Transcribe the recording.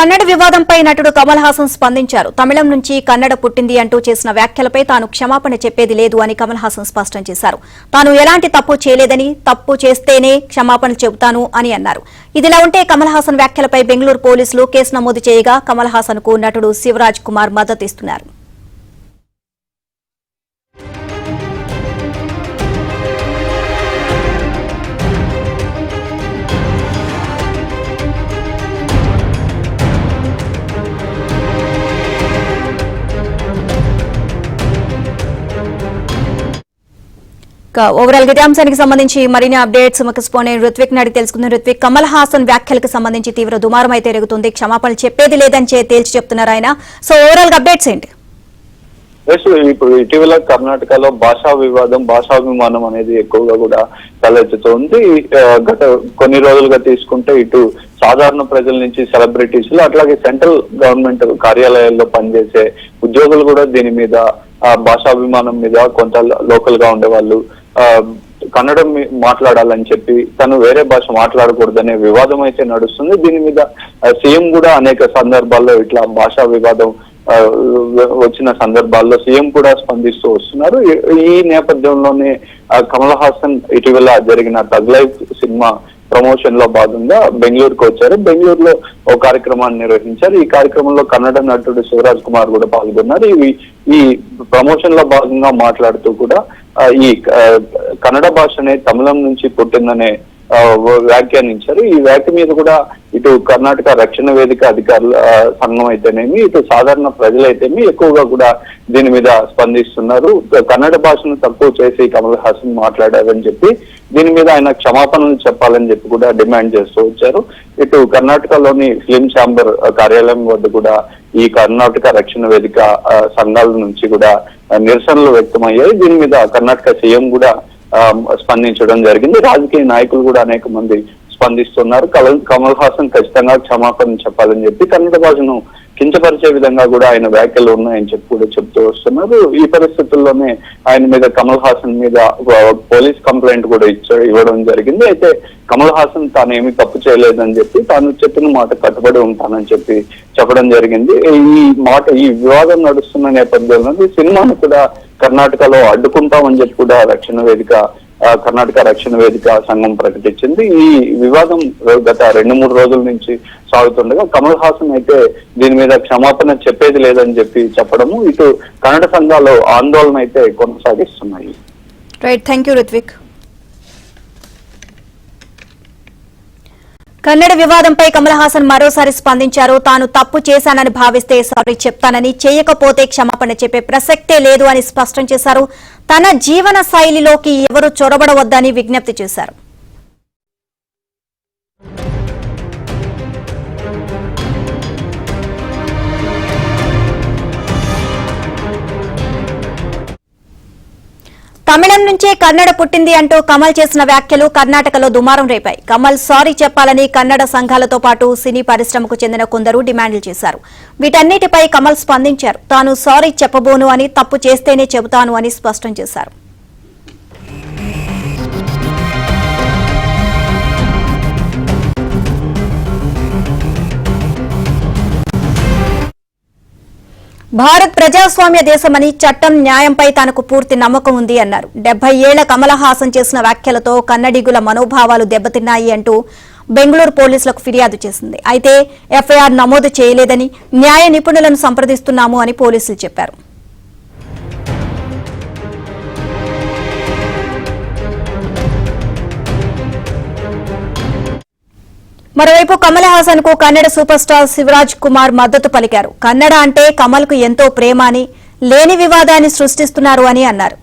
కన్నడ వివాదంపై నటుడు కమల్ హాసన్ స్పందించారు. తమిళం నుంచి కన్నడ పుట్టింది అంటూ చేసిన వ్యాఖ్యలపై తాను క్షమాపణ చెప్పేది లేదు అని కమల్ హాసన్ స్పష్టం చేశారు. తాను ఎలాంటి తప్పు చేయలేదని, తప్పు చేస్తేనే క్షమాపణ చెబుతాను అని అన్నారు. ఇదిలా ఉంటే కమల్ హాసన్ వ్యాఖ్యలపై బెంగళూరు పోలీసులు కేసు నమోదు చేయగా కమల్ హాసన్ కు నటుడు శివరాజ్ కుమార్ మద్దతిస్తున్నారు. ఓవరాల్ గా అంశానికి సంబంధించి మరిన్ని అప్డేట్స్ రుత్విక్ నాడి తెలుసుకుందాం. రుత్విక్, కమల్ హాసన్ వ్యాఖ్యలకు సంబంధించి తీవ్ర దుమారం అయితే ఎరుగుతుంది. క్షమాపణలు చెప్పేది లేదని తేల్చి చెప్తున్నారు ఆయన. సో ఓవరాల్ గా అప్డేట్స్ ఏంటి? ఇప్పుడు ఇటీవల కర్ణాటకలో భాషా వివాదం, భాషాభిమానం అనేది ఎక్కువగా కూడా తలెత్తుతోంది. గత కొన్ని రోజులుగా తీసుకుంటే ఇటు సాధారణ ప్రజల నుంచి సెలబ్రిటీస్లు, అట్లాగే సెంట్రల్ గవర్నమెంట్ కార్యాలయాల్లో పనిచేసే ఉద్యోగులు కూడా దీని మీద భాషాభిమానం మీద కొంత లోకల్ గా ఉండేవాళ్ళు కన్నడం మాట్లాడాలని చెప్పి తను వేరే భాష మాట్లాడకూడదనే వివాదం అయితే నడుస్తుంది. దీని మీద సీఎం కూడా అనేక సందర్భాల్లో ఇట్లా భాషా వివాదం వచ్చిన సందర్భాల్లో సీఎం కూడా స్పందిస్తూ వస్తున్నారు. ఈ నేపథ్యంలోనే కమల్ హాసన్ ఇటీవల జరిగిన థగ్ లైఫ్ సినిమా ప్రమోషన్ లో భాగంగా బెంగళూరుకు వచ్చారు. బెంగళూరులో ఓ కార్యక్రమాన్ని నిర్వహించారు. ఈ కార్యక్రమంలో కన్నడ నటుడు శివరాజ్ కుమార్ కూడా పాల్గొన్నారు. ఈ ప్రమోషన్ లో భాగంగా మాట్లాడుతూ కూడా ఈ కన్నడ భాషనే తమిళం నుంచి పుట్టిందనే వ్యాఖ్యానించారు. ఈ వ్యాఖ్య మీద కూడా ఇటు కర్ణాటక రక్షణ వేదిక అధికారుల సంఘం అయితేనేమి, ఇటు సాధారణ ప్రజలైతేమి ఎక్కువగా కూడా దీని మీద స్పందిస్తున్నారు. కన్నడ భాషను తక్కువ చేసి కమల్ హాసన్ మాట్లాడారని చెప్పి దీని మీద ఆయన క్షమాపణలు చెప్పాలని చెప్పి కూడా డిమాండ్ చేస్తూ వచ్చారు. ఇటు కర్ణాటకలోని ఫిలిం ఛాంబర్ కార్యాలయం వద్ద కూడా ఈ కర్ణాటక రక్షణ వేదిక సంఘాల నుంచి కూడా నిరసనలు వ్యక్తమయ్యాయి. దీని మీద కర్ణాటక సీఎం కూడా స్పందించడం జరిగింది. రాజకీయ నాయకులు కూడా అనేక మంది స్పందిస్తున్నారు. కమల్ హాసన్ ఖచ్చితంగా క్షమాపణ చెప్పాలని చెప్పి కన్నడ భాషను కించపరిచే విధంగా కూడా ఆయన వ్యాఖ్యలు ఉన్నాయని చెప్పి కూడా చెప్తూ వస్తున్నారు. ఈ పరిస్థితుల్లోనే ఆయన మీద కమల్ హాసన్ మీద పోలీస్ కంప్లైంట్ కూడా ఇవ్వడం జరిగింది. అయితే కమల్ హాసన్ తాను ఏమీ తప్పు చేయలేదని చెప్పి తాను చెప్పిన మాట కట్టుబడి ఉంటానని చెప్పి చెప్పడం జరిగింది. ఈ వివాదం నడుస్తున్న నేపథ్యంలో సినిమాను కూడా కర్ణాటకలో అడ్డుకుంటామని చెప్పి కూడా కర్ణాటక రక్షణ వేదిక సంఘం ప్రకటించింది. ఈ వివాదం గత 2-3 రోజుల నుంచి సాగుతుండగా కమల్ హాసన్ అయితే దీని మీద క్షమాపణ చెప్పేది లేదని చెప్పి చెప్పడము ఇటు కన్నడ సంఘాలు ఆందోళన అయితే కొనసాగిస్తున్నాయి. Right, thank you Ruthvik. Kannada వివాదంపై కమల్ హాసన్ మరోసారి స్పందించారు. తాను తప్పు చేశానని భావిస్తే సారీ చెప్తానని, చేయకపోతే క్షమాపణ చెప్పే ప్రసక్తే లేదు అని స్పష్టం చేశారు. తన జీవన శైలిలోకి ఎవరు చొరబడవద్దని విజ్ఞప్తి చేశారు. తమిళం నుంచే కన్నడ పుట్టింది అంటూ కమల్ చేసిన వ్యాఖ్యలు కర్ణాటకలో దుమారం రేపాయి. కమల్ సారీ చెప్పాలని కన్నడ సంఘాలతో పాటు సినీ పరిశ్రమకు చెందిన కొందరు డిమాండ్లు చేశారు. వీటన్నిటిపై కమల్ స్పందించారు. తాను సారీ చెప్పబోను అని, తప్పు చేస్తేనే చెబుతాను అని స్పష్టం చేశారు. భారత్ ప్రజాస్వామ్య దేశమని, చట్టం న్యాయంపై తనకు పూర్తి నమ్మకం ఉంది అన్నారు. 70 ఏళ్ల కమల్ హాసన్ చేసిన వ్యాఖ్యలతో కన్నడిగుల మనోభావాలు దెబ్బతిన్నాయి అంటూ బెంగళూరు పోలీసులకు ఫిర్యాదు చేసింది. అయితే ఎఫ్ఐఆర్ నమోదు చేయలేదని, న్యాయ నిపుణులను సంప్రదిస్తున్నాము అని పోలీసులు చెప్పారు. మరోవైపు కమల్ హాసన్ కు కన్నడ సూపర్ స్టార్ శివరాజ్ కుమార్ మద్దతు పలికారు. కన్నడ అంటే కమల్ కు ఎంతో ప్రేమ అని, లేని వివాదాన్ని సృష్టిస్తున్నారు అని అన్నారు.